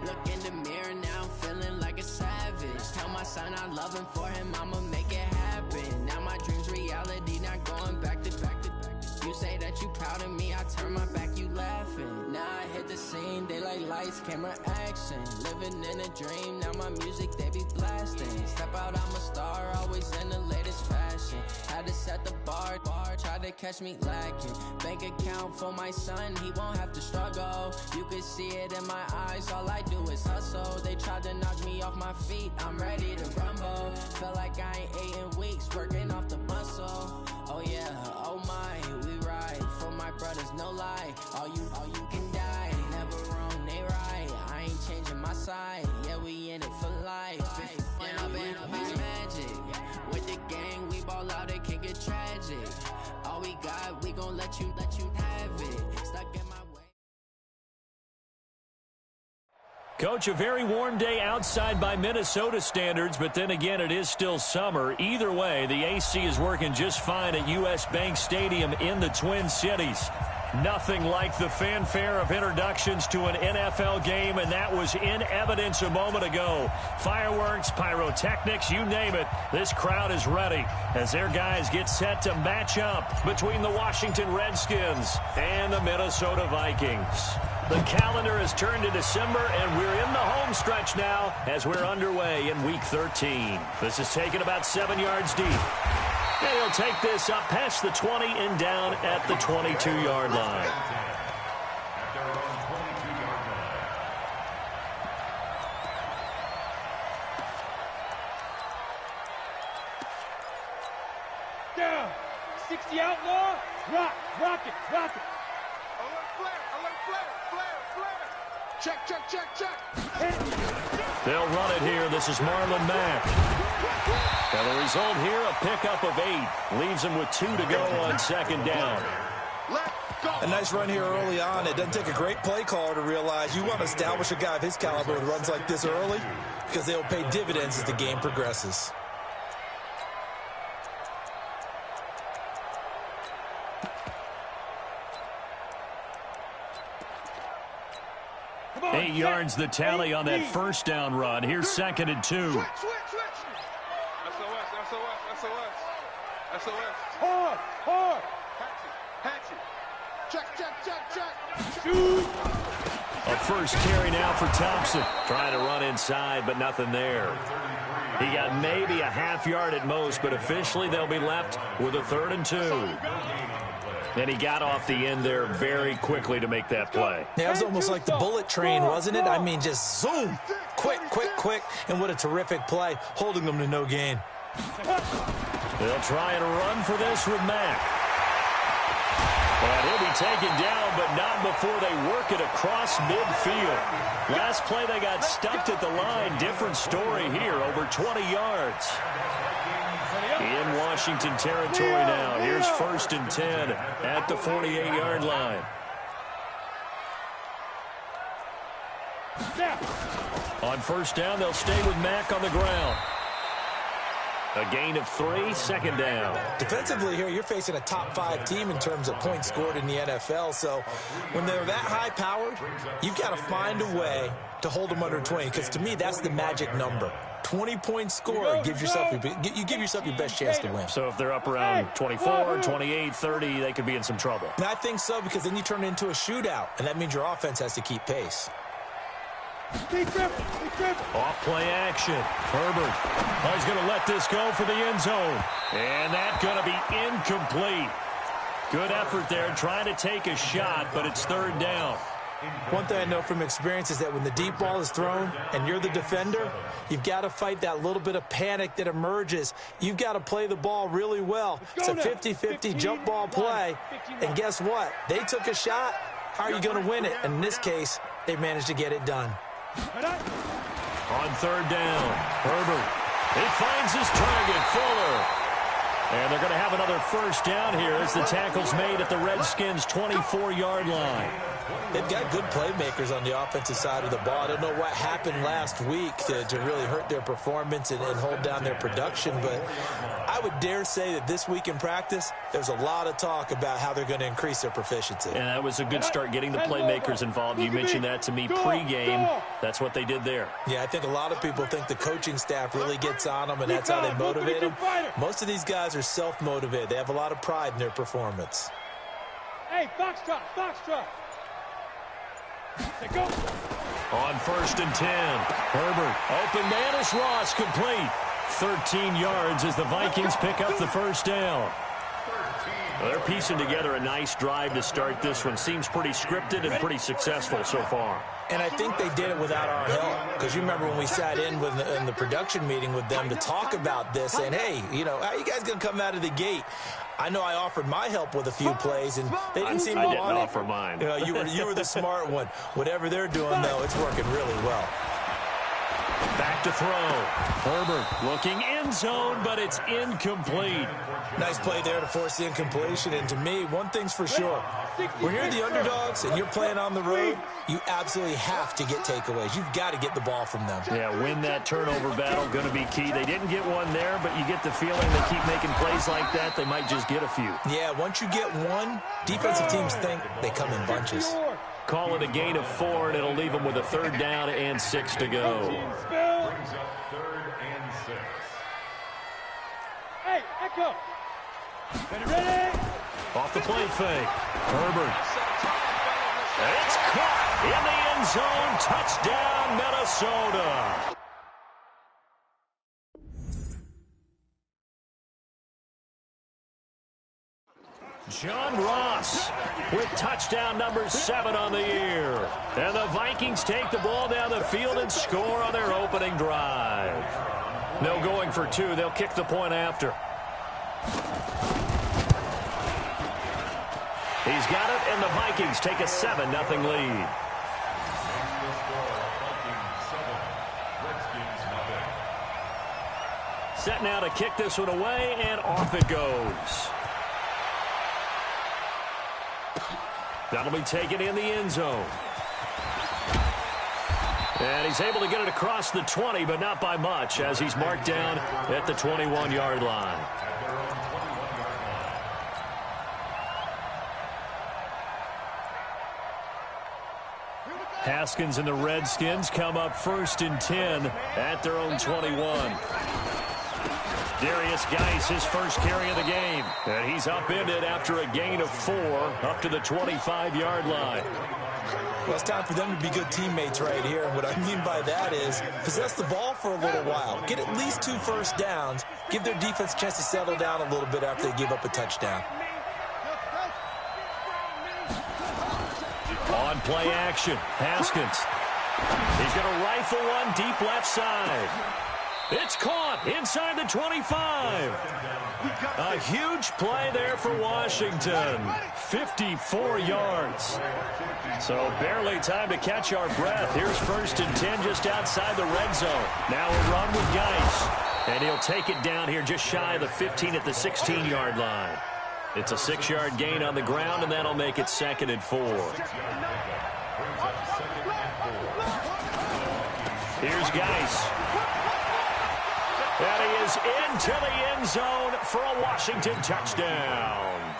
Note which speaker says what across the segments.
Speaker 1: Look in the mirror now, I'm feeling like a savage. Tell my son I love him, for him I'ma make it happen. Now my dream's reality, not going back to back to back. You say that you proud of me, I turn my back, you laughing. Now I hit the scene, they like lights, camera, action. Living in a dream, now my music they be blasting. Step out, I'm a star, always in the latest fashion. Had to set the bar, try to catch me lacking. Bank account for my son, he won't have to struggle. You could see it in my eyes, all I do is hustle. They tried to knock me off my feet, I'm ready to rumble. Felt like I ain't ate in weeks, working off the muscle. Oh yeah, oh my, we ride for my brothers, no lie. All you can die, never wrong, they right. I ain't changing my side, yeah, we in it for life. And I've been magic with the gang, we ball out, it can get tragic. All we got, we gon' let you have it. Stuck in my way.
Speaker 2: Coach, a very warm day outside by Minnesota standards, but then again, it is still summer. Either way, the AC is working just fine at U.S. Bank Stadium in the Twin Cities. Nothing like the fanfare of introductions to an NFL game, and that was in evidence a moment ago. Fireworks, pyrotechnics, you name it. This crowd is ready as their guys get set to match up between the Washington Redskins and the Minnesota Vikings. The calendar has turned to December, and we're in the home stretch now as we're underway in Week 13. This is taken about 7 yards deep. And he'll take this up past the 20 and down at the 22-yard line.
Speaker 3: Down. 60 outlaw. Rock it. Check.
Speaker 2: They'll run it here. This is Marlon Mack. And the result here, a pickup of 8. Leaves him with 2 to go on second down.
Speaker 4: A nice run here early on. It doesn't take a great play caller to realize you want to establish a guy of his caliber with runs like this early because they'll pay dividends as the game progresses.
Speaker 3: On,
Speaker 2: 8 yards the tally on that first down run. Here's second and 2.
Speaker 3: SOS. Hard. Hatchet. Check. Shoot.
Speaker 2: A first carry now for Thompson. Trying to run inside, but nothing there. He got maybe a half yard at most, but officially they'll be left with a 3rd and 2. And he got off the end there very quickly to make that play.
Speaker 4: Yeah, it was almost like the bullet train, wasn't it? I mean, just zoom. Quick. And what a terrific play, holding them to no gain.
Speaker 2: They'll try and run for this with Mack. And he'll be taken down, but not before they work it across midfield. Last play they got stuffed at the line. Different story here, over 20 yards. In Washington territory now. Here's 1st and 10 at the 48-yard line. On first down, they'll stay with Mack on the ground. A gain of 3, second down.
Speaker 4: Defensively here, you're facing a top 5 team in terms of points scored in the NFL. So when they're that high-powered, you've got to find a way to hold them under 20. Because to me, that's the magic number. 20-point score, you give yourself your best chance to win.
Speaker 2: So if they're up around 24, 28, 30, they could be in some trouble.
Speaker 4: And I think so, because then you turn it into a shootout, and that means your offense has to keep pace.
Speaker 2: Off play action. Herbert. He's going to let this go for the end zone. And that's going to be incomplete. Good effort there trying to take a shot, but it's 3rd down.
Speaker 4: One thing I know from experience is that when the deep ball is thrown and you're the defender, you've got to fight that little bit of panic that emerges. You've got to play the ball really well. It's a 50-50 jump ball play. And guess what? They took a shot. How are you going to win it? And in this case, they managed to get it done.
Speaker 2: On 3rd down, Herbert. He finds his target, Fuller. And they're going to have another first down here as the tackle's made at the Redskins' 24-yard line.
Speaker 4: They've got good playmakers on the offensive side of the ball. I don't know what happened last week to really hurt their performance and hold down their production, but I would dare say that this week in practice, there's a lot of talk about how they're going to increase their proficiency.
Speaker 2: And that was a good start getting the playmakers involved. You mentioned that to me pregame. That's what they did there.
Speaker 4: Yeah, I think a lot of people think the coaching staff really gets on them, and that's how they motivate them. Most of these guys are self-motivated. They have a lot of pride in their performance.
Speaker 3: Hey, foxtrot, foxtrot. Go.
Speaker 2: On 1st and 10, Herbert, open man is Ross, complete. 13 yards as the Vikings pick up the first down. Well, they're piecing together a nice drive to start this one. Seems pretty scripted and pretty successful so far.
Speaker 4: And I think they did it without our help. Because you remember when we sat in the production meeting with them to talk about this, saying, hey, you know, how are you guys going to come out of the gate? I know I offered my help with a few plays, and they didn't seem to want it.
Speaker 2: I didn't offer mine.
Speaker 4: You know, you were the smart one. Whatever they're doing, though, it's working really well.
Speaker 2: Back to throw. Herbert looking end zone, but it's incomplete.
Speaker 4: Nice play there to force the incompletion. And to me, one thing's for sure. When you're the underdogs and you're playing on the road, you absolutely have to get takeaways. You've got to get the ball from them.
Speaker 2: Yeah, win that turnover battle, going to be key. They didn't get one there, but you get the feeling they keep making plays like that, they might just get a few.
Speaker 4: Yeah, once you get one, defensive teams think they come in bunches.
Speaker 2: Call it a gain of 4, and it'll leave them with a 3rd down and 6 to go.
Speaker 3: Hey, echo. Ready?
Speaker 2: Off the play fake. Herbert. It's caught in the end zone. Touchdown, Minnesota. John Ross with touchdown number 7 on the year. And the Vikings take the ball down the field and score on their opening drive. No going for 2. They'll kick the point after. He's got it, and the Vikings take a 7-0 lead. Set now to kick this one away, and off it goes. That'll be taken in the end zone. And he's able to get it across the 20, but not by much, as he's marked down at the 21-yard line. Haskins and the Redskins come up 1st and 10 at their own 21. Darius Geis, his first carry of the game. And he's upended after a gain of 4 up to the 25-yard line.
Speaker 4: Well, it's time for them to be good teammates right here. And what I mean by that is possess the ball for a little while. Get at least 2 first downs. Give their defense a chance to settle down a little bit after they give up a touchdown.
Speaker 2: On play action, Haskins. He's going to rifle one deep left side. It's caught inside the 25. A huge play there for Washington. 54 yards. So barely time to catch our breath. Here's 1st and 10 just outside the red zone. Now a run with Geis. And he'll take it down here just shy of the 15 at the 16-yard line. It's a 6-yard gain on the ground, and that'll make it 2nd and 4. Here's Geis. And he is into the end zone for a Washington touchdown.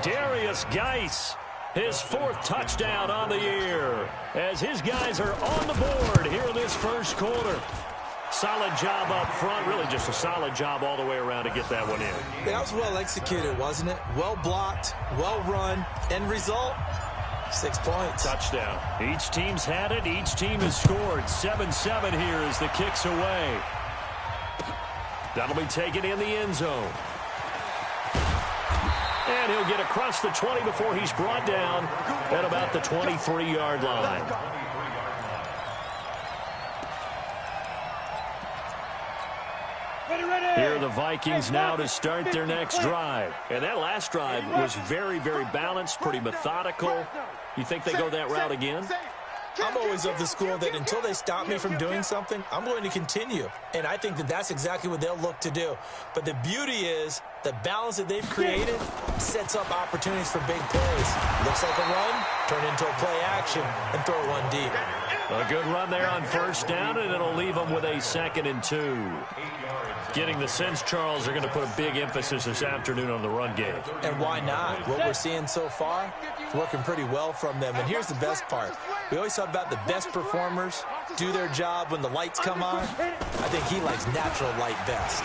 Speaker 2: Darius Geis, his 4th touchdown on the year, as his guys are on the board here in this first quarter. Solid job up front, really just a solid job all the way around to get that one in.
Speaker 4: That was well executed, wasn't it? Well blocked, well run, end result, 6 points.
Speaker 2: Touchdown. Each team's had it, each team has scored. 7-7 here as the kick's away. That'll be taken in the end zone. And he'll get across the 20 before he's brought down at about the 23-yard line. Here are the Vikings now to start their next drive. And that last drive was very, very balanced, pretty methodical. You think they go that route again?
Speaker 4: I'm always of the school that until they stop me from doing something, I'm going to continue. And I think that that's exactly what they'll look to do. But the beauty is the balance that they've created sets up opportunities for big plays. Looks like a run, turn into a play action, and throw one deep.
Speaker 2: A good run there on first down, and it'll leave them with a 2nd and 2. Getting the sense, Charles, they're going to put a big emphasis this afternoon on the run game.
Speaker 4: And why not? What we're seeing so far, it's working pretty well from them. And here's the best part. We always talk about the best performers do their job when the lights come on. I think he likes natural light best.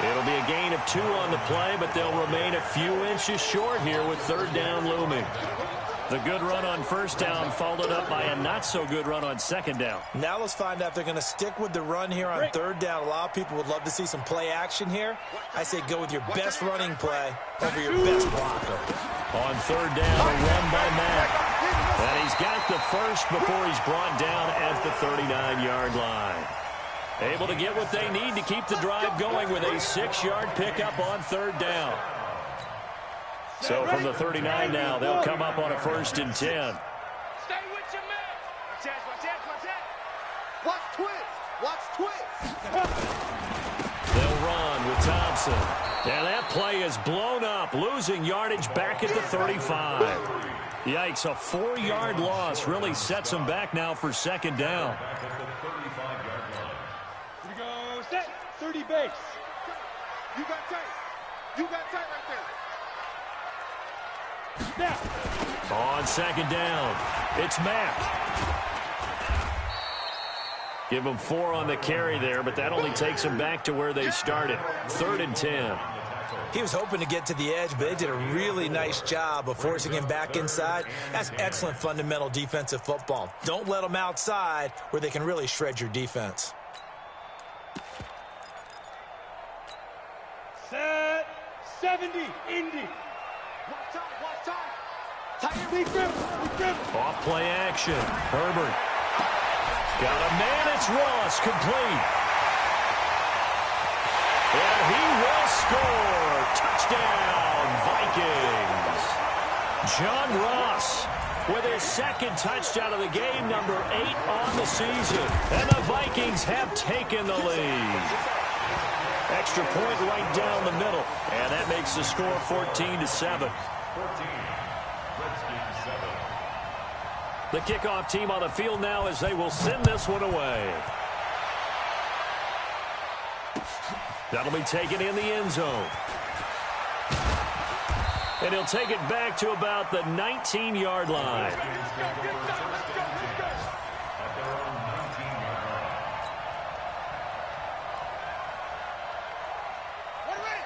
Speaker 2: It'll be a gain of 2 on the play, but they'll remain a few inches short here with 3rd down looming. The good run on first down followed up by a not-so-good run on 2nd down.
Speaker 4: Now let's find out if they're going to stick with the run here on 3rd down. A lot of people would love to see some play action here. I say go with your best running play over your best blocker.
Speaker 2: On 3rd down, a run by Mack. And he's got the first before he's brought down at the 39-yard line. Able to get what they need to keep the drive going with a 6-yard pickup on 3rd down. So from the 39 now, they'll come up on a 1st and 10.
Speaker 3: Stay with your man.
Speaker 5: Watch twist.
Speaker 2: They'll run with Thompson. And that play is blown up, losing yardage back at the 35. Yikes, a 4-yard loss really sets them back now for 2nd down.
Speaker 3: Here we go. Set. 30 base.
Speaker 5: You got tight right there.
Speaker 3: Now.
Speaker 2: On 2nd down, it's Mack. Give them 4 on the carry there, but that only takes them back to where they started. 3rd and 10.
Speaker 4: He was hoping to get to the edge, but they did a really nice job of forcing him back inside. That's excellent fundamental defensive football. Don't let them outside where they can really shred your defense.
Speaker 3: Set. 70. Indy.
Speaker 5: Watch time.
Speaker 3: Tight. Big grip.
Speaker 2: Off play action. Herbert. Got a man. It's Ross. Complete. And he will score. Touchdown, Vikings. John Ross with his 2nd touchdown of the game, number 8 on the season. And the Vikings have taken the lead. Extra point right down the middle. And that makes the score 14-7. The kickoff team on the field now as they will send this one away. That'll be taken in the end zone. And he'll take it back to about the 19-yard line.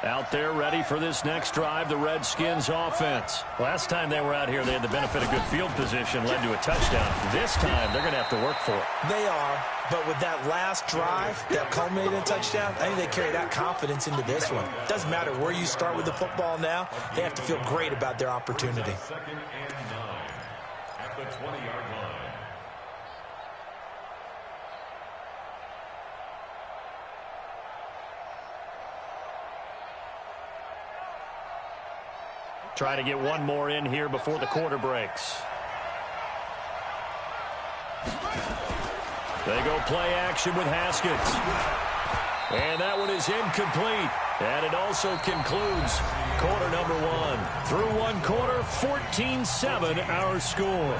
Speaker 2: Out there ready for this next drive, the Redskins offense. Last time they were out here, they had the benefit of good field position, led to a touchdown. This time, they're going to have to work for it.
Speaker 4: They are, but with that last drive that culminated in a touchdown, I think they carry that confidence into this one. Doesn't matter where you start with the football now, they have to feel great about their opportunity.
Speaker 6: 2nd and 9 at the 20-yard line.
Speaker 2: Try to get one more in here before the quarter breaks. They go play action with Haskins. And that one is incomplete. And it also concludes quarter number 1. Through one quarter, 14-7 our score.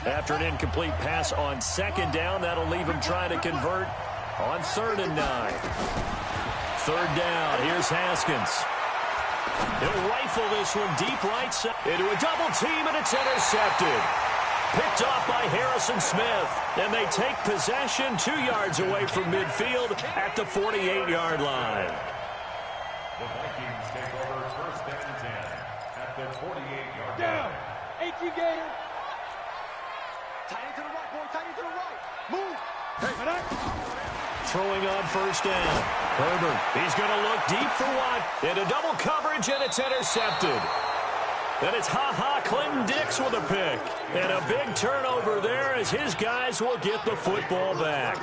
Speaker 2: After an incomplete pass on 2nd down, that'll leave him trying to convert on 3rd and 9. 3rd down, here's Haskins. He'll rifle this one deep right side into a double team, and it's intercepted. Picked off by Harrison Smith. And they take possession 2 yards away from midfield at the 48-yard line.
Speaker 6: The Vikings take over 1st and 10 at the 48-yard line.
Speaker 3: Down. 18 Gator.
Speaker 5: Tight end to the right, boy. Tight end to the right. Move.
Speaker 3: Hey,
Speaker 2: throwing on first down. Herbert, he's going to look deep for one. Into double coverage, and it's intercepted. And it's Clinton Dix with a pick. And a big turnover there as his guys will get the football back.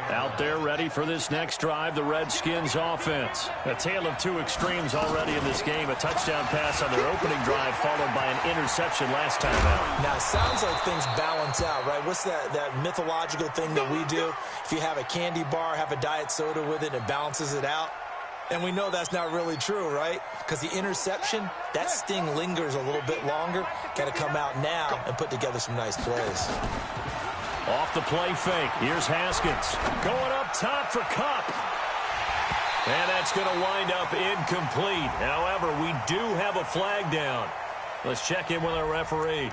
Speaker 2: Out there ready for this next drive, the Redskins offense. A tale of two extremes already in this game. A touchdown pass on their opening drive followed by an interception last time out.
Speaker 4: Now, it sounds like things balance out, right? What's that mythological thing that we do? If you have a candy bar, have a diet soda with it, it balances it out. And we know that's not really true, right? Because the interception, that sting lingers a little bit longer. Got to come out now and put together some nice plays.
Speaker 2: Off the play fake. Here's Haskins. Going up top for Kupp. And that's going to wind up incomplete. However, we do have a flag down. Let's check in with our referee.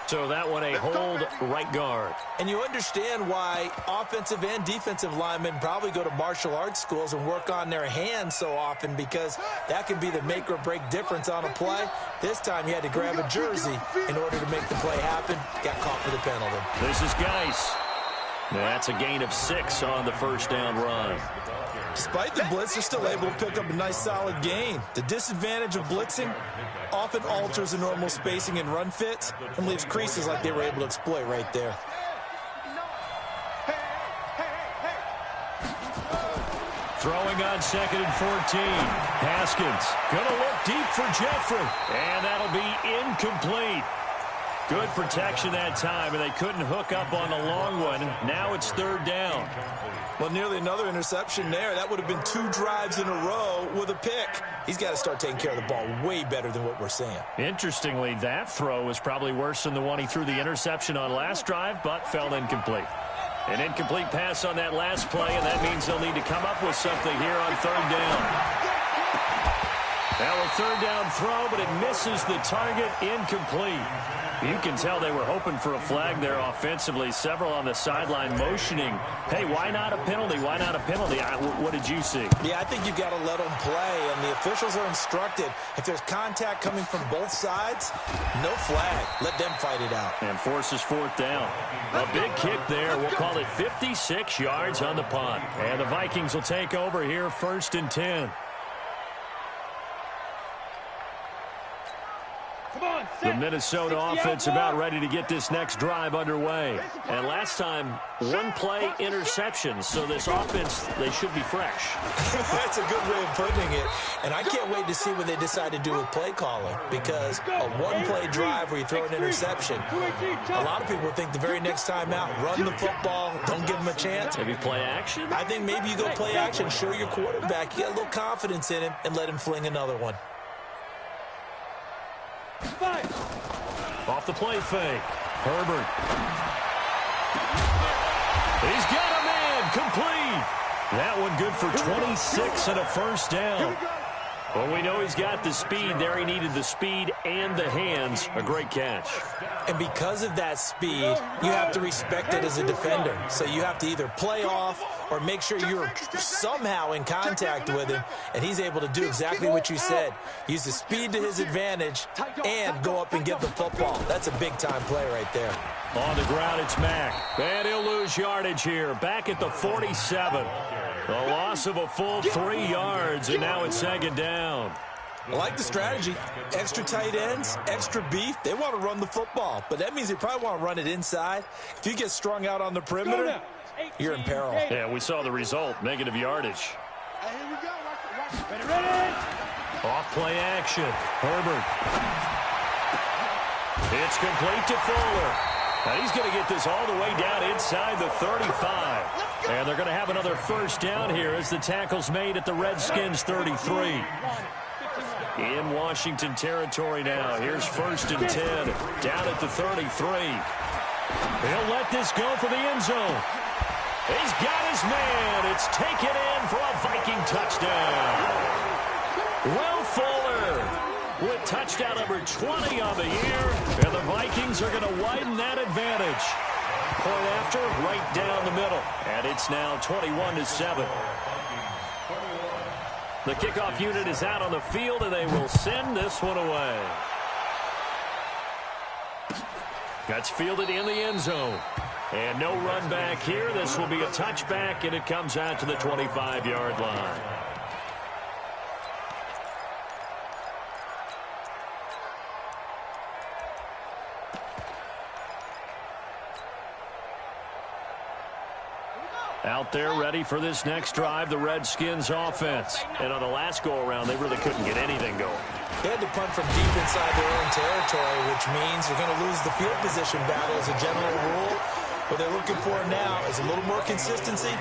Speaker 2: So that one a hold right guard.
Speaker 4: And you understand why offensive and defensive linemen probably go to martial arts schools and work on their hands so often, because that can be the make or break difference on a play. This time you had to grab a jersey in order to make the play happen. Got caught for the penalty.
Speaker 2: This is Geis. That's a gain of 6 on the first down run.
Speaker 4: Despite the blitz, they're still able to pick up a nice solid gain. The disadvantage of blitzing often alters the normal spacing and run fits and leaves creases like they were able to exploit right there.
Speaker 2: Throwing on 2nd and 14. Haskins going to look deep for Jeffrey. And that'll be incomplete. Good protection that time, and they couldn't hook up on the long one. Now it's 3rd down.
Speaker 4: Well, nearly another interception there. That would have been 2 drives in a row with a pick. He's got to start taking care of the ball way better than what we're seeing.
Speaker 2: Interestingly, that throw was probably worse than the one he threw the interception on last drive, but fell incomplete. An incomplete pass on that last play, and that means they'll need to come up with something here on 3rd down. Now a 3rd down throw, but it misses the target, incomplete. You can tell they were hoping for a flag there offensively. Several on the sideline motioning, hey, why not a penalty? Why not a penalty? What did you see?
Speaker 4: Yeah, I think you've got to let them play, and the officials are instructed. If there's contact coming from both sides, no flag. Let them fight it out.
Speaker 2: And forces 4th down. A big kick there. We'll call it 56 yards on the punt. And the Vikings will take over here 1st and 10. The Minnesota offense about ready to get this next drive underway. And last time, 1 play interception. So this offense, they should be fresh.
Speaker 4: That's a good way of putting it. And I can't wait to see what they decide to do with play calling, because a 1-play drive where you throw an interception, a lot of people think the very next time out, run the football, don't give them a chance.
Speaker 2: Maybe play action?
Speaker 4: I think maybe you go play action, show your quarterback, you get a little confidence in him, and let him fling another one.
Speaker 2: Off the play fake. Herbert. He's got a man. Complete. That one good for 26 and a 1st down. Well, we know he's got the speed there. He needed the speed and the hands. A great catch.
Speaker 4: And because of that speed, you have to respect it as a defender. So you have to either play off or make sure you're somehow in contact with him, and he's able to do exactly what you said. Use the speed to his advantage and go up and get the football. That's a big-time play right there.
Speaker 2: On the ground, it's Mack. And he'll lose yardage here. Back at the 47. A loss of a full 3 yards, and now it's 2nd down.
Speaker 4: I like the strategy. Extra tight ends, extra beef. They want to run the football, but that means they probably want to run it inside. If you get strung out on the perimeter, you're in peril.
Speaker 2: Yeah, we saw the result. Negative yardage.
Speaker 5: Hey, here we go. Watch it.
Speaker 3: Ready?
Speaker 2: Off play action. Herbert. It's complete to Fuller. Now he's going to get this all the way down inside the 35. And they're going to have another 1st down here as the tackle's made at the Redskins 33. In Washington territory now. Here's 1st and 10. Down at the 33. He'll let this go for the end zone. He's got his man. It's taken in for a Viking touchdown. Will Fuller with touchdown number 20 on the year. And the Vikings are going to widen that advantage. Point after, right down the middle. And it's now 21-7. The kickoff unit is out on the field, and they will send this one away. That's fielded in the end zone. And no run back here. This will be a touchback, and it comes out to the 25-yard line. Out there ready for this next drive, the Redskins offense. And on the last go-around, they really couldn't get anything going.
Speaker 4: They had to punt from deep inside their own territory, which means you're going to lose the field position battle as a general rule. What they're looking for now is a little more consistency,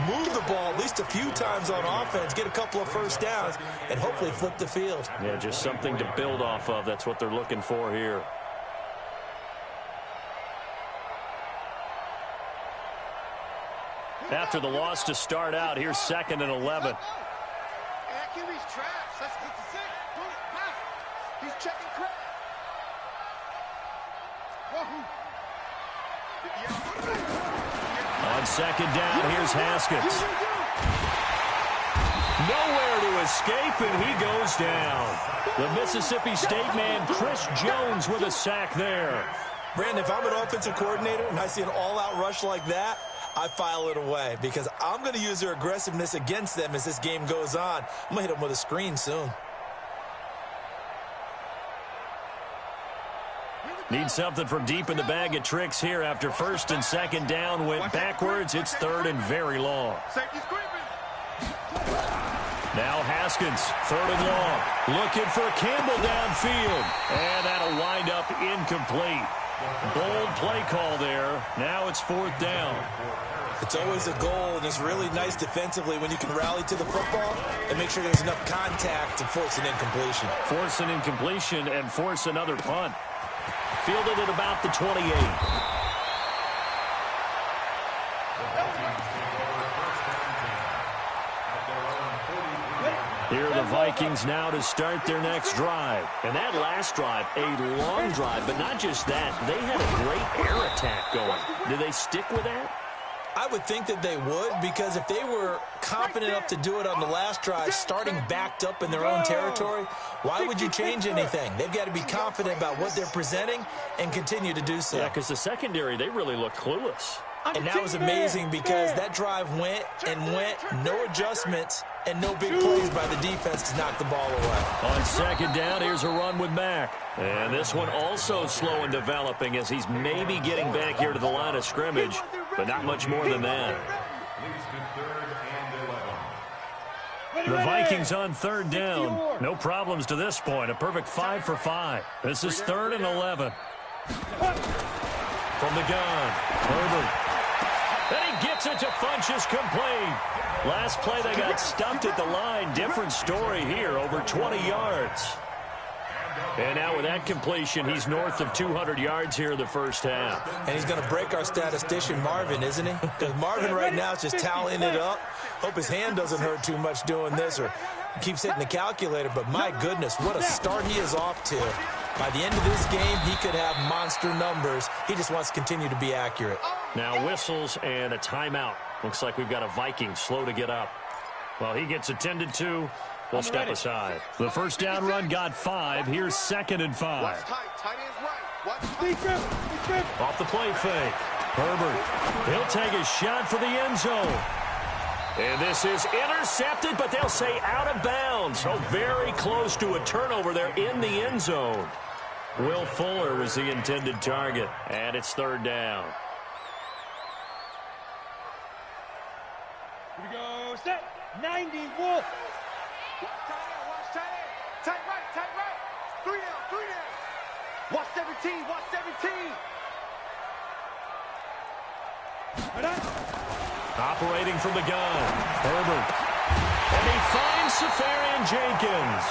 Speaker 4: move the ball at least a few times on offense, get a couple of first downs, and hopefully flip the field.
Speaker 2: Yeah, just something to build off of. That's what they're looking for here. After the loss to start out, here's 2nd and 11.
Speaker 5: QB's trash. That's the six. He's checking crap.
Speaker 2: On 2nd down, here's Haskins. Nowhere to escape, and he goes down. The Mississippi State man, Chris Jones, with a sack there.
Speaker 4: Brandon, if I'm an offensive coordinator and I see an all-out rush like that, I file it away because I'm going to use their aggressiveness against them as this game goes on. I'm going to hit them with a screen soon.
Speaker 2: Need something from deep in the bag of tricks here after 1st and 2nd down went backwards. It's 3rd and very long. Now Haskins, 3rd and long. Looking for Campbell downfield. And that'll wind up incomplete. Bold play call there. Now it's 4th down.
Speaker 4: It's always a goal, and it's really nice defensively when you can rally to the football and make sure there's enough contact to force an incompletion.
Speaker 2: Force an incompletion and force another punt. Fielded at about the 28. Here are the Vikings now to start their next drive. And that last drive, a long drive, but not just that. They had a great air attack going. Do they stick with that?
Speaker 4: I would think that they would, because if they were confident enough to do it on the last drive, starting backed up in their own territory, why would you change anything? They've got to be confident about what they're presenting and continue to do so.
Speaker 2: Yeah, because the secondary, they really look clueless.
Speaker 4: And that was amazing because that drive went and went, no adjustments, and no big plays by the defense to knock the ball away.
Speaker 2: On 2nd down, here's a run with Mack. And this one also slow and developing as he's maybe getting back here to the line of scrimmage, but not much more than that. The Vikings on 3rd down. No problems to this point. A perfect 5 for 5. This is 3rd and 11. From the gun, Herbert. And he gets it to Funchess, complete. Last play, they got stumped at the line. Different story here, over 20 yards. And now with that completion, he's north of 200 yards here in the first half.
Speaker 4: And he's going to break our statistician, Marvin, isn't he? Because Marvin right now is just tallying it up. Hope his hand doesn't hurt too much doing this, or he keeps hitting the calculator. But my goodness, what a start he is off to. By the end of this game, he could have monster numbers. He just wants to continue to be accurate.
Speaker 2: Now whistles and a timeout. Looks like we've got a Viking slow to get up. Well, he gets attended to. We'll step aside. The first down run got 5. Here's 2nd and 5. Off the play fake. Herbert. He'll take a shot for the end zone. And this is intercepted, but they'll say out of bounds. So very close to a turnover there in the end zone. Will Fuller was the intended target, and it's 3rd down.
Speaker 3: Here we go, set, 90, Wolf.
Speaker 5: Watch tight end. Tight right. 3 down. Watch 17, watch 17.
Speaker 3: Right on.
Speaker 2: Operating from the gun, Herbert. And he finds Safarian Jenkins.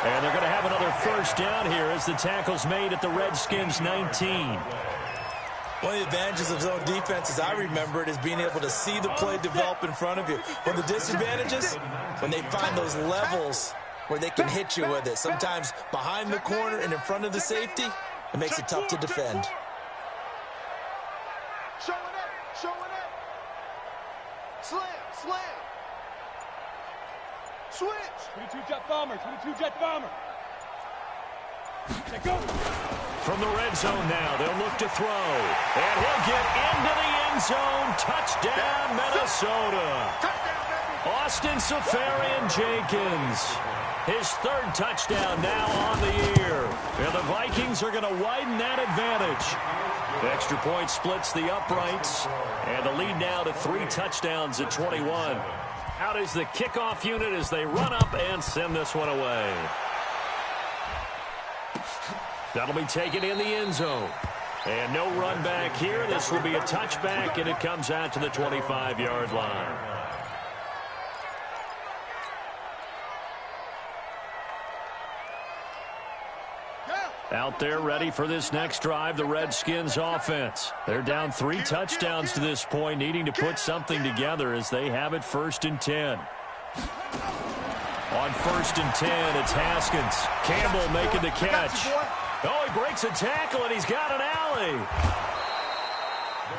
Speaker 2: And they're going to have another first down here as the tackle's made at the Redskins 19.
Speaker 4: One of the advantages of zone defense, as I remember it, is being able to see the play develop in front of you. One of the disadvantages, when they find those levels where they can hit you with it. Sometimes behind the corner and in front of the safety, it makes it tough to defend.
Speaker 5: Showing up. Slam. Switch.
Speaker 3: 22 jet bomber. Let go.
Speaker 2: From the red zone now, they'll look to throw. And he'll get into the end zone. Touchdown, Minnesota. Austin Safarian-Jenkins. His third touchdown now on the year. And the Vikings are going to widen that advantage. The extra point splits the uprights. And the lead now to 3 touchdowns at 21. Out is the kickoff unit as they run up and send this one away. That'll be taken in the end zone. And no run back here. This will be a touchback, and it comes out to the 25-yard line. Out there ready for this next drive, the Redskins offense. They're down 3 touchdowns to this point, needing to put something together as they have it 1st and 10. On 1st and 10, it's Haskins. Campbell making the catch. Oh, he breaks a tackle, and he's got an alley.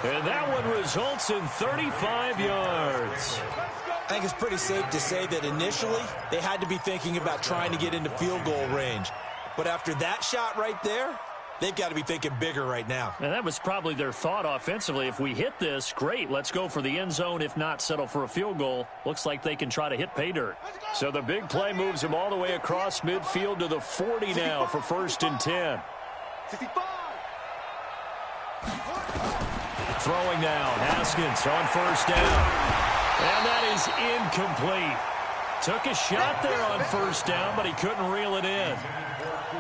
Speaker 2: And that one results in 35 yards.
Speaker 4: I think it's pretty safe to say that initially they had to be thinking about trying to get into field goal range. But after that shot right there, they've got to be thinking bigger right now.
Speaker 2: And that was probably their thought offensively. If we hit this, great, let's go for the end zone. If not, settle for a field goal. Looks like they can try to hit pay dirt. So the big play moves them all the way across midfield to the 40 now for 1st and 10.
Speaker 5: 65.
Speaker 2: Throwing now, Haskins on 1st down. And that is incomplete. Took a shot there on 1st down, but he couldn't reel it in.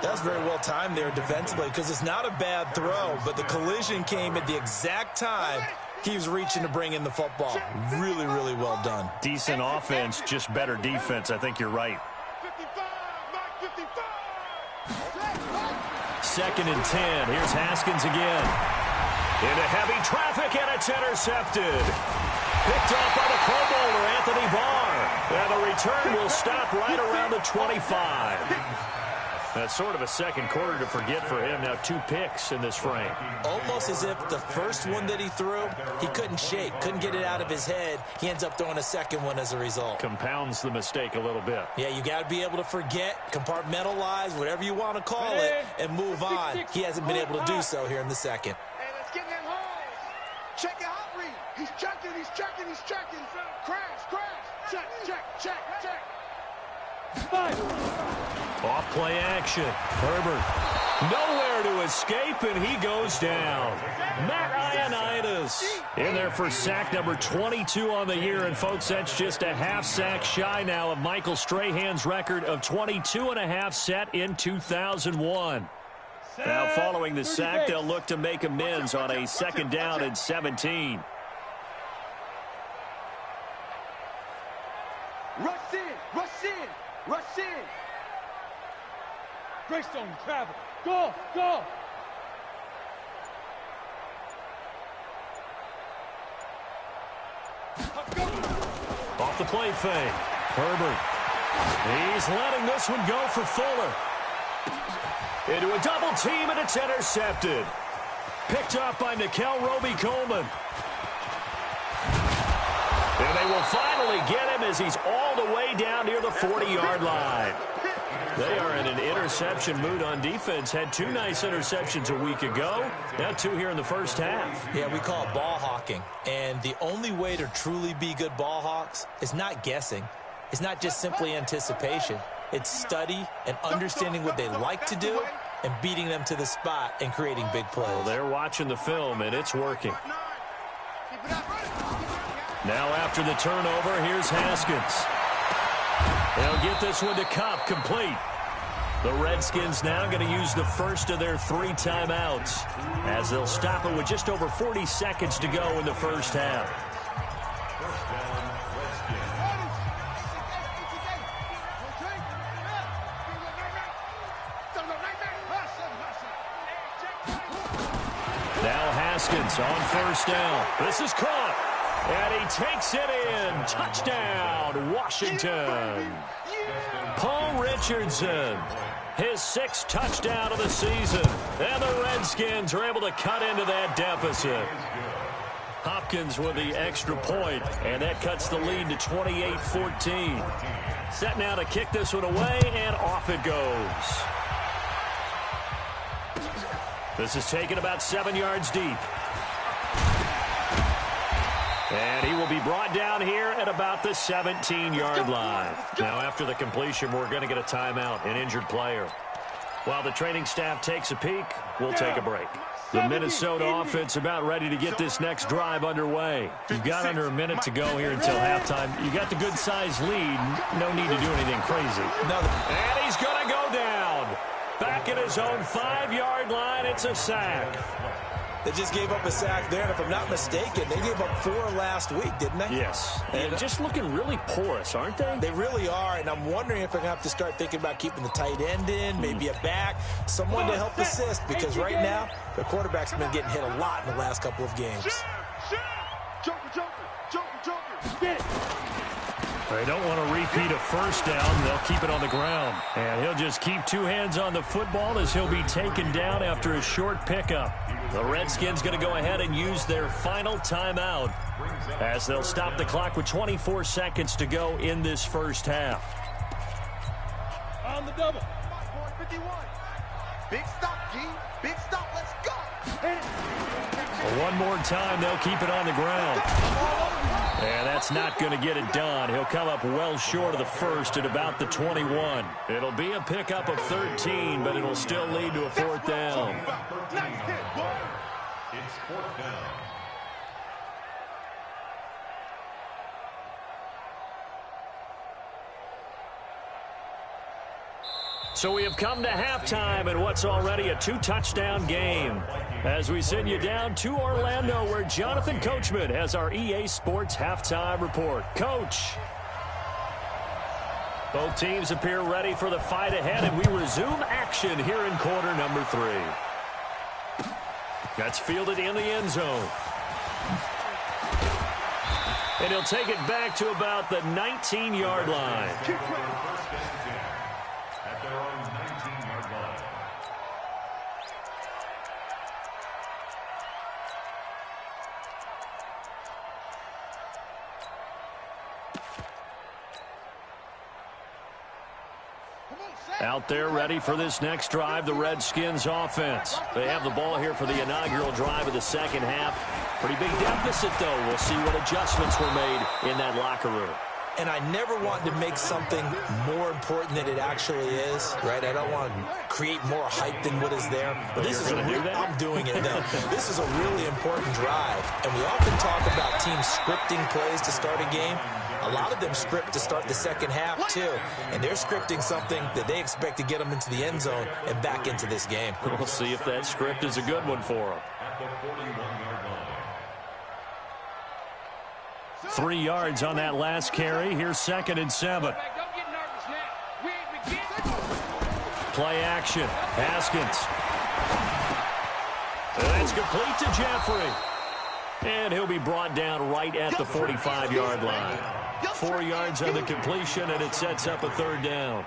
Speaker 4: That was very well timed there defensively because it's not a bad throw, but the collision came at the exact time he was reaching to bring in the football. Really, really well done.
Speaker 2: Decent offense, just better defense. I think you're right. 2nd and 10. Here's Haskins again. Into heavy traffic, and it's intercepted. Picked off by the Pro Bowler, Anthony Barr. And the return will stop right around the 25. That's sort of a second quarter to forget for him. Now 2 picks in this frame.
Speaker 4: Almost as if the first one that he threw, he couldn't shake, couldn't get it out of his head. He ends up throwing a second one as a result.
Speaker 2: Compounds the mistake a little bit.
Speaker 4: Yeah, you got to be able to forget, compartmentalize, whatever you want to call it, and move on. He hasn't been able to do so here in the second.
Speaker 5: Hey, let's get in them holes. Check it out, Reed. He's checking, he's checking, he's checking. Crash, crash. Check, check, check, check.
Speaker 3: 5.
Speaker 2: Off play action. Herbert nowhere to escape, and he goes down. Matt Ioannidis in there for sack number 22 on the year. And, folks, that's just a half sack shy now of Michael Strahan's record of 22.5 set in 2001. Now, following the sack, they'll look to make amends on a 2nd down and 17.
Speaker 5: Rush in, rush in, rush in.
Speaker 3: Greystone travel. Go, go.
Speaker 2: Off the play fake. Herbert. He's letting this one go for Fuller. Into a double team, and it's intercepted. Picked up by Nickel Roby-Coleman. And they will finally get him as he's all the way down near the 40-yard line. They are in an interception mood on defense. Had 2 nice interceptions a week ago. Now 2 here in the first half.
Speaker 4: Yeah, we call it ball hawking. And the only way to truly be good ball hawks is not guessing. It's not just simply anticipation. It's study and understanding what they like to do and beating them to the spot and creating big plays.
Speaker 2: Well, they're watching the film, and it's working. Now after the turnover, here's Haskins. They'll get this one to Cup, complete. The Redskins now going to use the first of their 3 timeouts as they'll stop it with just over 40 seconds to go in the first half. Now Haskins on 1st down. This is caught. And he takes it in. Touchdown, Washington. Paul Richardson, his 6th touchdown of the season. And the Redskins are able to cut into that deficit. Hopkins with the extra point, and that cuts the lead to 28-14. Set now to kick this one away, and off it goes. This is taken about 7 yards deep. And he will be brought down here at about the 17-yard line. Now, after the completion, we're going to get a timeout, an injured player. While the training staff takes a peek, we'll take a break. The Minnesota offense about ready to get this next drive underway. You've got under a minute to go here until halftime. You got the good-sized lead. No need to do anything crazy. And he's going to go down. Back at his own 5-yard line, it's a sack.
Speaker 4: They just gave up a sack there, and if I'm not mistaken, they gave up 4 last week, didn't they?
Speaker 2: Yes. And just looking really porous, aren't they?
Speaker 4: They really are, and I'm wondering if they're going to have to start thinking about keeping the tight end in, maybe a back, someone to help assist, because right now, the quarterback's been getting hit a lot in the last couple of games.
Speaker 2: They don't want to repeat a first down. They'll keep it on the ground. And he'll just keep 2 hands on the football as he'll be taken down after a short pickup. The Redskins going to go ahead and use their final timeout as they'll stop the clock with 24 seconds to go in this first half.
Speaker 3: On the double.
Speaker 5: 51. Big stop, G. Big stop. Let's go.
Speaker 2: One more time, they'll keep it on the ground. And that's not going to get it done. He'll come up well short of the first at about the 21. It'll be a pickup of 13, but it'll still lead to a 4th down.
Speaker 6: It's 4th down.
Speaker 2: So we have come to halftime in what's already a 2-touchdown game. As we send you down to Orlando, where Jonathan Coachman has our EA Sports halftime report. Coach. Both teams appear ready for the fight ahead, and we resume action here in quarter number 3. That's fielded in the end zone. And he'll take it back to about the 19-yard line.
Speaker 6: At their own 19-yard line.
Speaker 2: Out there ready for this next drive, the Redskins offense. They have the ball here for the inaugural drive of the second half. Pretty big deficit, though. We'll see what adjustments were made in that locker room.
Speaker 4: And I never want to make something more important than it actually is, right? I don't want to create more hype than what is there. But this is I'm doing it, though. This is a really important drive. And we often talk about teams scripting plays to start a game. A lot of them script to start the second half, too. And they're scripting something that they expect to get them into the end zone and back into this game.
Speaker 2: We'll see if that script is a good one for them.
Speaker 6: At the 41-yard line.
Speaker 2: 3 yards on that last carry. Here's 2nd and 7. Play action. Haskins. That's complete to Jeffrey. And he'll be brought down right at the 45-yard line. 4 yards on the completion, and it sets up a 3rd down.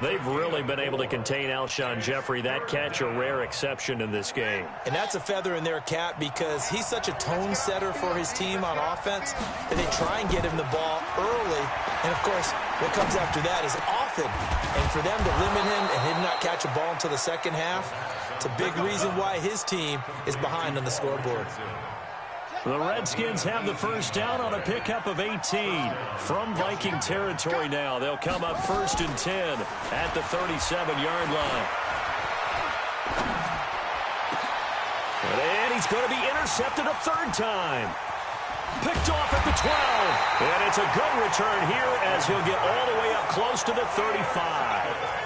Speaker 2: They've really been able to contain Alshon Jeffrey. That catch a rare exception in this game.
Speaker 4: And that's a feather in their cap because he's such a tone setter for his team on offense that they try and get him the ball early. And, of course, what comes after that is often. And for them to limit him and him not catch a ball until the second half, it's a big reason why his team is behind on the scoreboard.
Speaker 2: The Redskins have the first down on a pickup of 18 from Viking territory now. They'll come up 1st and 10 at the 37-yard line. And he's going to be intercepted a 3rd time. Picked off at the 12. And it's a good return here as he'll get all the way up close to the 35.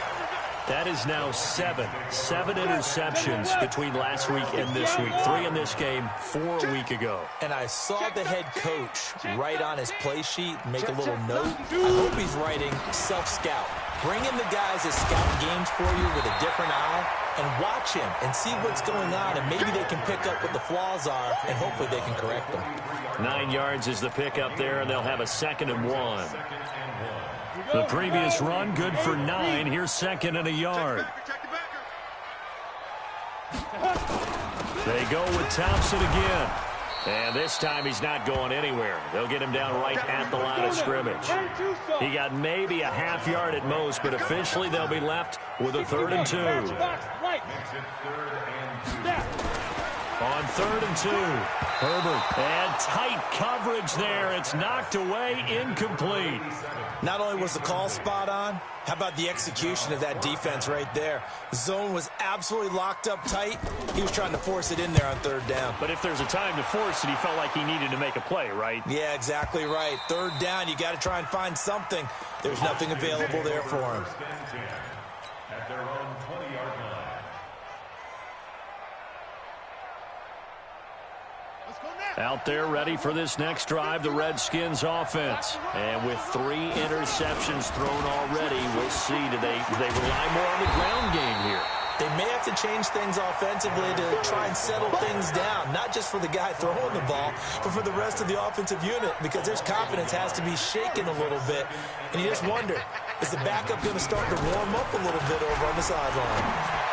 Speaker 2: That is now 7 interceptions between last week and this week. 3 in this game, 4 a week ago.
Speaker 4: And I saw the head coach write on his play sheet, make a little note. I hope he's writing self-scout. Bring in the guys that scout games for you with a different eye and watch him and see what's going on, and maybe they can pick up what the flaws are, and hopefully they can correct them.
Speaker 2: 9 yards is the pickup there, and they'll have a 2nd and 1. The previous run, good for 9. Here's 2nd and a yard. They go with Thompson again. And this time he's not going anywhere. They'll get him down right at the line of scrimmage. He got maybe a half yard at most, but officially they'll be left with a 3rd and 2. On 3rd and 2. Herbert. And tight coverage there. It's knocked away, incomplete.
Speaker 4: Not only was the call spot on, how about the execution of that defense right there? The zone was absolutely locked up tight. He was trying to force it in there on 3rd down.
Speaker 2: But if there's a time to force it, he felt like he needed to make a play, right?
Speaker 4: Yeah, exactly right. 3rd down, you got to try and find something. There's nothing available there for him.
Speaker 6: At their own 20-yard line.
Speaker 2: Out there ready for this next drive, the Redskins offense. And with 3 interceptions thrown already, we'll see. Do they rely more on the ground game here?
Speaker 4: They may have to change things offensively to try and settle things down, not just for the guy throwing the ball, but for the rest of the offensive unit, because their confidence has to be shaken a little bit. And you just wonder, is the backup going to start to warm up a little bit over on the sideline?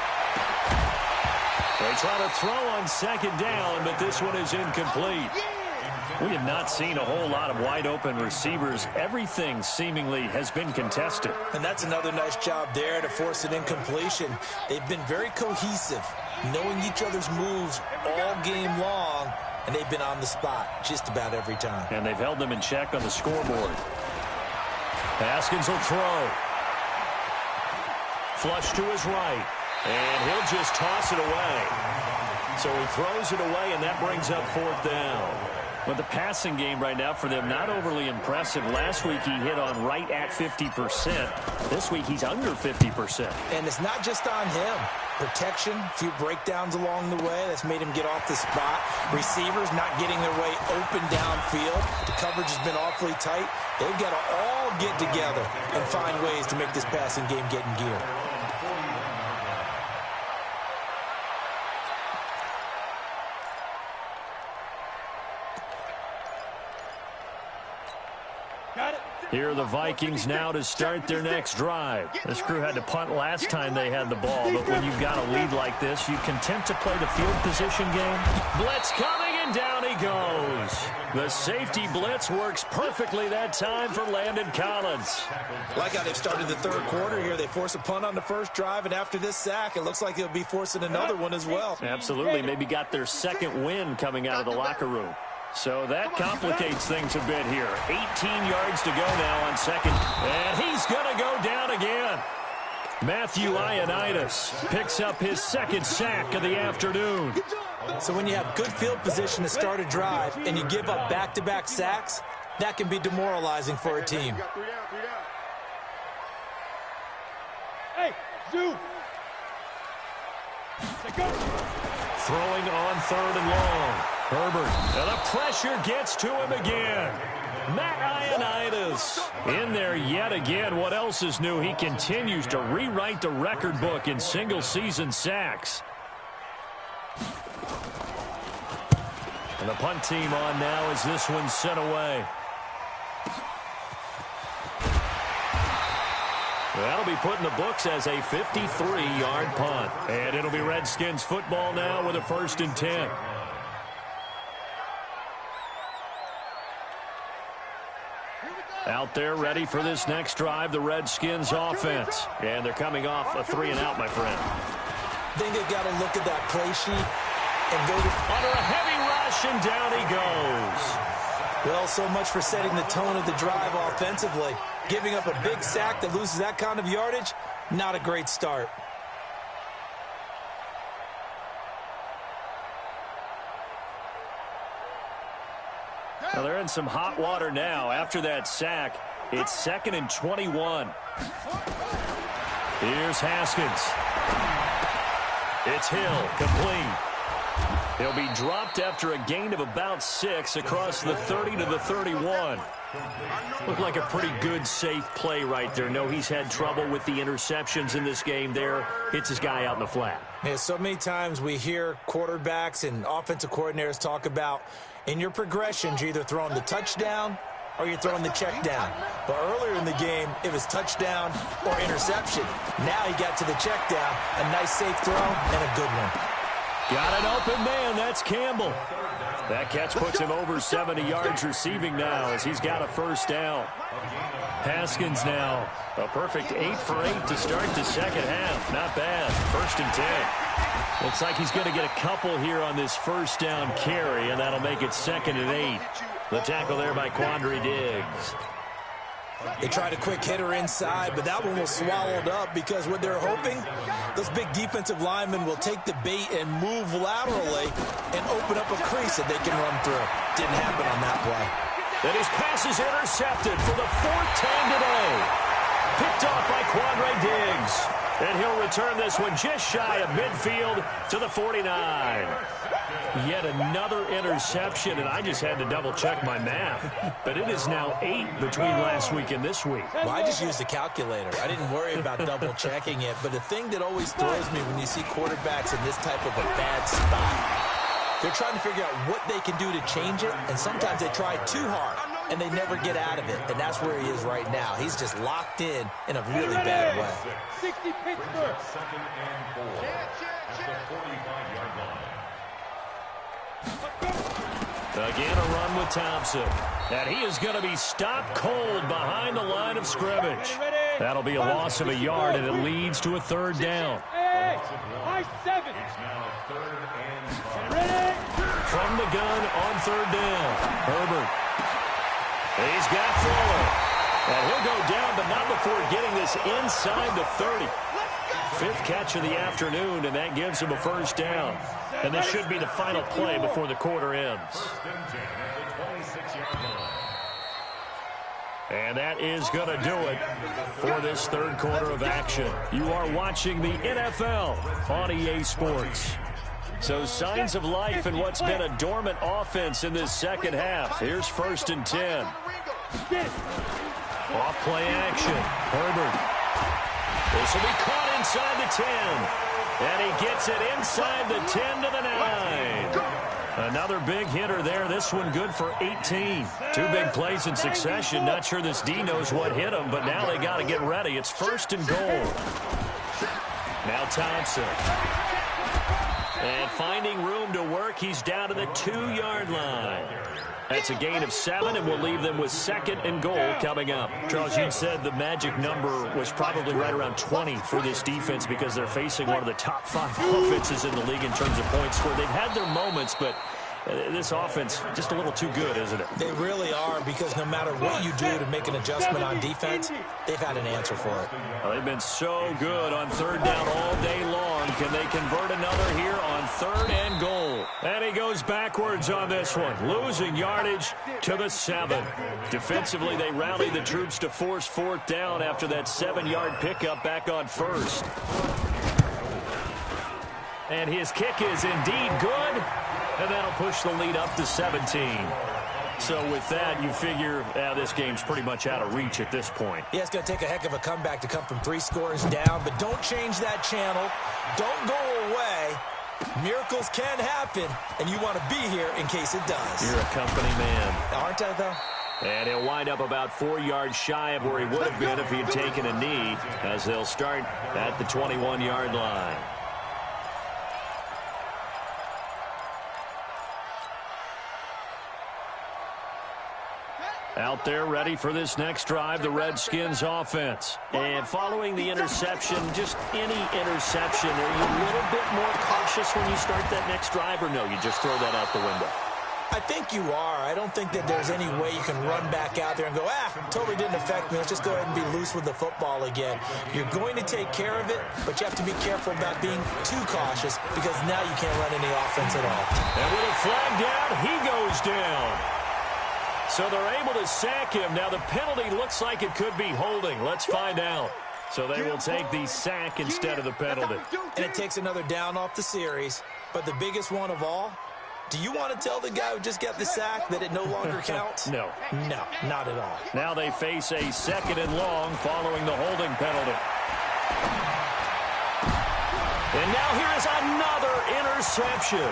Speaker 2: They try to throw on 2nd down, but this one is incomplete. We have not seen a whole lot of wide-open receivers. Everything seemingly has been contested.
Speaker 4: And that's another nice job there to force an incompletion. They've been very cohesive, knowing each other's moves all game long, and they've been on the spot just about every time.
Speaker 2: And they've held them in check on the scoreboard. Haskins will throw. Flush to his right. And he'll just toss it away. So he throws it away, and that brings up 4th down. But the passing game right now for them, not overly impressive. Last week he hit on right at 50%. This week he's under 50%.
Speaker 4: And it's not just on him. Protection, a few breakdowns along the way. That's made him get off the spot. Receivers not getting their way open downfield. The coverage has been awfully tight. They've got to all get together and find ways to make this passing game get in gear.
Speaker 2: Here are the Vikings now to start their next drive. This crew had to punt last time they had the ball, but when you've got a lead like this, you content to play the field position game. Blitz coming, and down he goes. The safety blitz works perfectly that time for Landon Collins.
Speaker 4: Like how they've started the 3rd quarter here. They force a punt on the 1st drive, and after this sack, it looks like they'll be forcing another one as well.
Speaker 2: Absolutely. Maybe got their 2nd win coming out of the locker room. So that complicates things a bit here. 18 yards to go now on 2nd. And he's going to go down again. Matthew Ioannidis picks up his 2nd sack of the afternoon.
Speaker 4: So when you have good field position to start a drive and you give up back-to-back sacks, that can be demoralizing for a team.
Speaker 3: Hey, Zoo!
Speaker 2: Throwing on 3rd and long. Herbert, and the pressure gets to him again. Matt Ioannidis in there yet again. What else is new? He continues to rewrite the record book in single-season sacks. And the punt team on now as this one's sent away. That'll be put in the books as a 53-yard punt. And it'll be Redskins football now with a 1st and 10. Out there ready for this next drive, the Redskins offense. And they're coming off a 3-and-out, my friend.
Speaker 4: I think they've got to look at that play sheet and go to...
Speaker 2: Under a heavy rush, and down he goes.
Speaker 4: Well, so much for setting the tone of the drive offensively. Giving up a big sack that loses that kind of yardage, not a great start.
Speaker 2: Well, they're in some hot water now. After that sack, it's 2nd and 21. Here's Haskins. It's Hill, complete. He'll be dropped after a gain of about 6 across the 30 to the 31. Looked like a pretty good, safe play right there. No, he's had trouble with the interceptions in this game there. Hits his guy out in the flat.
Speaker 4: Yeah, so many times we hear quarterbacks and offensive coordinators talk about in your progressions, you're either throwing the touchdown or you're throwing the check down. But earlier in the game, it was touchdown or interception. Now he got to the check down, a nice safe throw, and a good one.
Speaker 2: Got an open man. That's Campbell. That catch puts him over 70 yards receiving now as he's got a first down. Haskins now, a perfect 8 for 8 to start the second half. Not bad. 1st and 10. Looks like he's going to get a couple here on this first down carry, and that'll make it 2nd and 8. The tackle there by Quandre Diggs.
Speaker 4: They tried a quick hitter inside, but that one was swallowed up because what they're hoping, those big defensive linemen will take the bait and move laterally and open up a crease that they can run through. Didn't happen on that play.
Speaker 2: And his pass is intercepted for the 4th time today. Picked off by Quandre Diggs. And he'll return this one just shy of midfield to the 49. Yet another interception, and I just had to double-check my math. But it is now 8 between last week and this week.
Speaker 4: Well, I just used a calculator. I didn't worry about double-checking it. But the thing that always throws me when you see quarterbacks in this type of a bad spot, they're trying to figure out what they can do to change it, and sometimes they try too hard, and they never get out of it. And that's where he is right now. He's just locked in a really bad way.
Speaker 3: 60 Pittsburgh.
Speaker 6: 2nd and 4 at the 45-yard line.
Speaker 2: Again, a run with Thompson. And he is going to be stopped cold behind the line of scrimmage. That'll be a loss of a yard, and it leads to a 3rd down.
Speaker 3: Hey, high 7.
Speaker 6: It's now 3rd and 5.
Speaker 2: From the gun on 3rd down. Herbert. He's got Fuller. And he'll go down, but not before getting this inside the 30. 5th catch of the afternoon, and that gives him a first down. And this should be the final play before the quarter ends.
Speaker 6: 1st and 10 at the 26-yard line.
Speaker 2: And that is going to do it for this 3rd quarter of action. You are watching the NFL on EA Sports. So signs of life in what's been a dormant offense in this second half. Here's 1st and 10. Off play action. Herbert. This will be caught inside the 10. And he gets it inside the 10 to the 9. Another big hitter there. This one good for 18. 2 big plays in succession. Not sure this D knows what hit him, but now they got to get ready. It's 1st and goal. Now Thompson. And finding room to work, he's down to the 2-yard line. That's a gain of 7, and we'll leave them with 2nd and goal coming up. Charles, you said the magic number was probably right around 20 for this defense because they're facing one of the top 5 offenses in the league in terms of points scored. They've had their moments, but this offense just a little too good, isn't it?
Speaker 4: They really are, because no matter what you do to make an adjustment on defense, they've had an answer for it.
Speaker 2: Well, they've been so good on 3rd down all day long. Can they convert another here on 3rd and goal? And he goes backwards on this one, losing yardage to the 7. Defensively, they rallied the troops to force 4th down after that 7-yard pickup back on 1st. And his kick is indeed good. And that'll push the lead up to 17. So with that, you figure this game's pretty much out of reach at this point.
Speaker 4: Yeah, it's going to take a heck of a comeback to come from 3 scores down, but don't change that channel. Don't go away. Miracles can happen, and you want to be here in case it does.
Speaker 2: You're a company man.
Speaker 4: Aren't I, though?
Speaker 2: And he'll wind up about 4 yards shy of where he would have been if he had taken a knee, as they'll start at the 21-yard line. Out there ready for this next drive, the Redskins offense. And following the interception, just any interception, are you a little bit more cautious when you start that next drive, or no, you just throw that out the window?
Speaker 4: I think you are. I don't think that there's any way you can run back out there and go, totally didn't affect me. Let's just go ahead and be loose with the football again. You're going to take care of it, but you have to be careful about being too cautious because now you can't run any offense at all.
Speaker 2: And with a flag down, he goes down. So they're able to sack him. Now the penalty looks like it could be holding. Let's find out. So they will take the sack instead of the penalty.
Speaker 4: And it takes another down off the series. But the biggest one of all, do you want to tell the guy who just got the sack that it no longer counts?
Speaker 2: No.
Speaker 4: No, not at all.
Speaker 2: Now they face a 2nd and long following the holding penalty. And now here is another interception.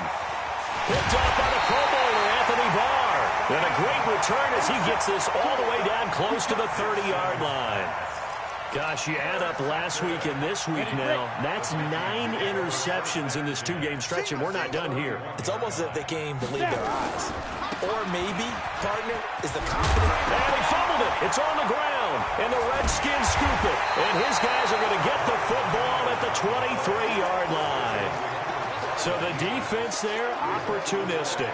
Speaker 2: Picked off by the Pro Bowler, Anthony Barr. And a great return as he gets this all the way down close to the 30-yard line. Gosh, you add up last week and this week now. That's 9 interceptions in this two-game stretch, and we're not done here.
Speaker 4: It's almost as if they can't even believe their eyes. Or maybe, partner, is the confidence.
Speaker 2: And he fumbled it. It's on the ground. And the Redskins scoop it. And his guys are going to get the football at the 23-yard line. So the defense there, opportunistic.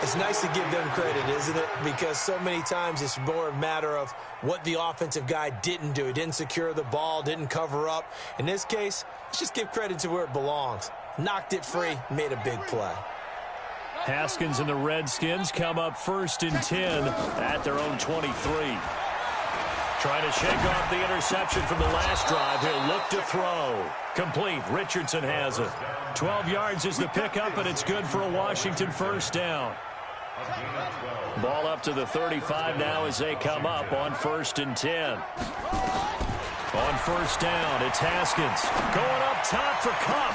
Speaker 4: It's nice to give them credit, isn't it? Because so many times it's more a matter of what the offensive guy didn't do. He didn't secure the ball, didn't cover up. In this case, let's just give credit to where it belongs. Knocked it free, made a big play.
Speaker 2: Haskins and the Redskins come up 1st and 10 at their own 23. Trying to shake off the interception from the last drive. He'll look to throw. Complete. Richardson has it. 12 yards is the pickup, and it's good for a Washington first down. Ball up to the 35 now as they come up on 1st and 10. On first down, it's Haskins. Going up top for Kupp.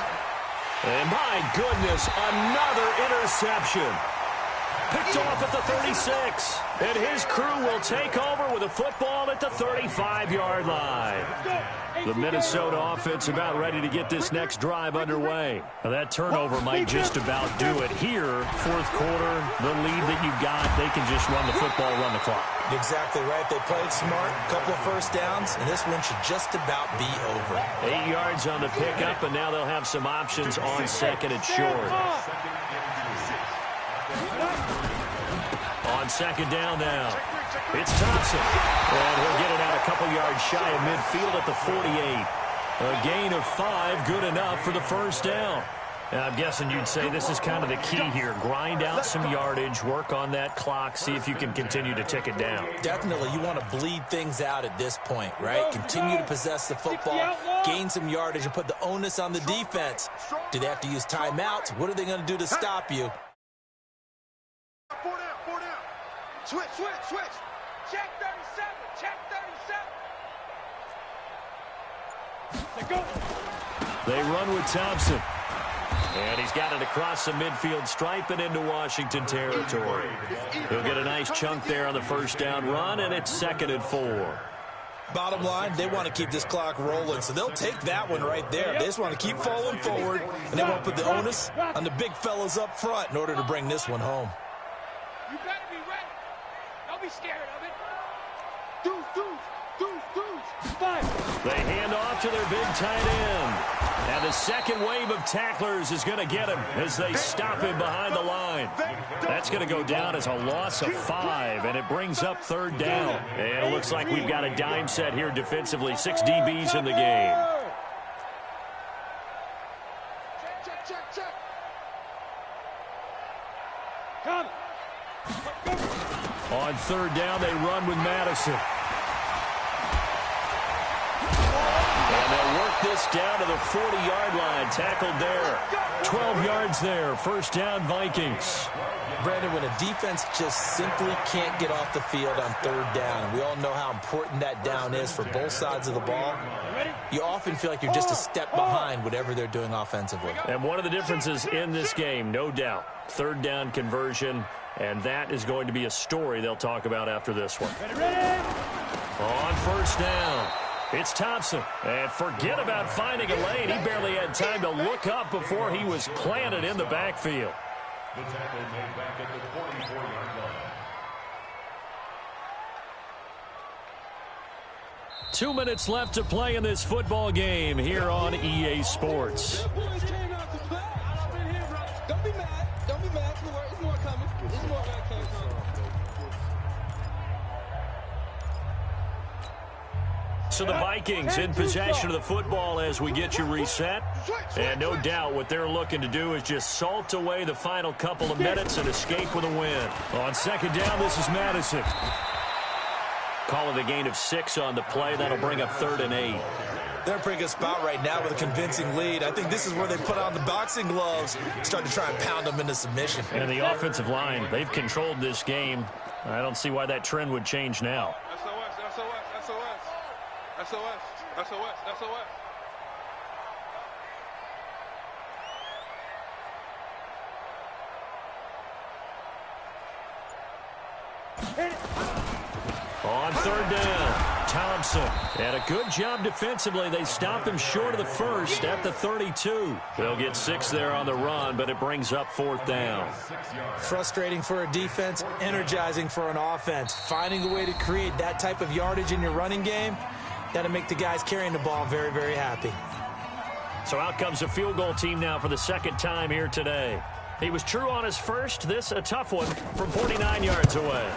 Speaker 2: And my goodness, another interception. Picked off at the 36. And his crew will take over with a football at the 35-yard line. The Minnesota offense about ready to get this next drive underway. Now that turnover might just about do it here. Fourth quarter, the lead that you've got, they can just run the football, run the clock.
Speaker 4: Exactly right. They played smart, a couple of first downs, and this one should just about be over.
Speaker 2: 8 yards on the pickup, and now they'll have some options on second and short. On second down now, it's Thompson. And he'll get it out a couple yards shy of midfield at the 48. A gain of 5, good enough for the first down. Now, I'm guessing you'd say this is kind of the key here. Grind out some yardage, work on that clock, see if you can continue to tick it down.
Speaker 4: Definitely, you want to bleed things out at this point, right? Continue to possess the football, gain some yardage, and put the onus on the defense. Do they have to use timeouts? What are they going to do to stop you?
Speaker 5: 4 down, 4 down. Switch. Check 37, check 37.
Speaker 3: Go.
Speaker 2: They run with Thompson. And he's got it across the midfield stripe and into Washington territory. He'll get a nice chunk there on the first down run, and it's 2nd and 4.
Speaker 4: Bottom line, they want to keep this clock rolling, so they'll take that one right there. They just want to keep falling forward, and they want to put the onus on the big fellas up front in order to bring this one home.
Speaker 3: You better be ready. Don't be scared of it. Deuce. 5.
Speaker 2: They hand off to their big tight end. And the second wave of tacklers is going to get him as they stop him behind the line. That's going to go down as a loss of 5, and it brings up 3rd down. And it looks like we've got a dime set here defensively. 6 DBs in the game.
Speaker 3: Check. Come.
Speaker 2: On 3rd down, they run with Madison. And they'll work this down to the 40-yard line. Tackled there. 12 yards there. First down, Vikings.
Speaker 4: Brandon, when a defense just simply can't get off the field on 3rd down, and we all know how important that down is for both sides of the ball, you often feel like you're just a step behind whatever they're doing offensively.
Speaker 2: And one of the differences in this game, no doubt, 3rd down conversion, and that is going to be a story they'll talk about after this one. On first down, it's Thompson. And forget about finding a lane. He barely had time to look up before he was planted in the backfield.
Speaker 6: The tackle made back at the 44-yard line.
Speaker 2: 2 minutes left to play in this football game here on EA Sports.
Speaker 3: Don't be mad. Don't be mad. There's more coming. There's more that came from.
Speaker 2: So the Vikings in possession of the football as we get you reset. And no doubt what they're looking to do is just salt away the final couple of minutes and escape with a win. On second down, this is Madison. Call it a gain of 6 on the play. That'll bring up 3rd and 8.
Speaker 4: They're in a pretty good spot right now with a convincing lead. I think this is where they put on the boxing gloves, start to try and pound them into submission.
Speaker 2: And the offensive line, they've controlled this game. I don't see why that trend would change now.
Speaker 3: SOS.
Speaker 2: On 3rd down, Thompson. And a good job defensively. They stop him short of the first at the 32. They'll get 6 there on the run, but it brings up 4th down.
Speaker 4: Frustrating for a defense, energizing for an offense. Finding a way to create that type of yardage in your running game, that'll make the guys carrying the ball very, very happy.
Speaker 2: So out comes a field goal team now for the second time here today. He was true on his first. This a tough one from 49 yards away.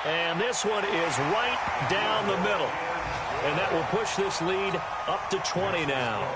Speaker 2: And this one is right down the middle. And that will push this lead up to 20 now.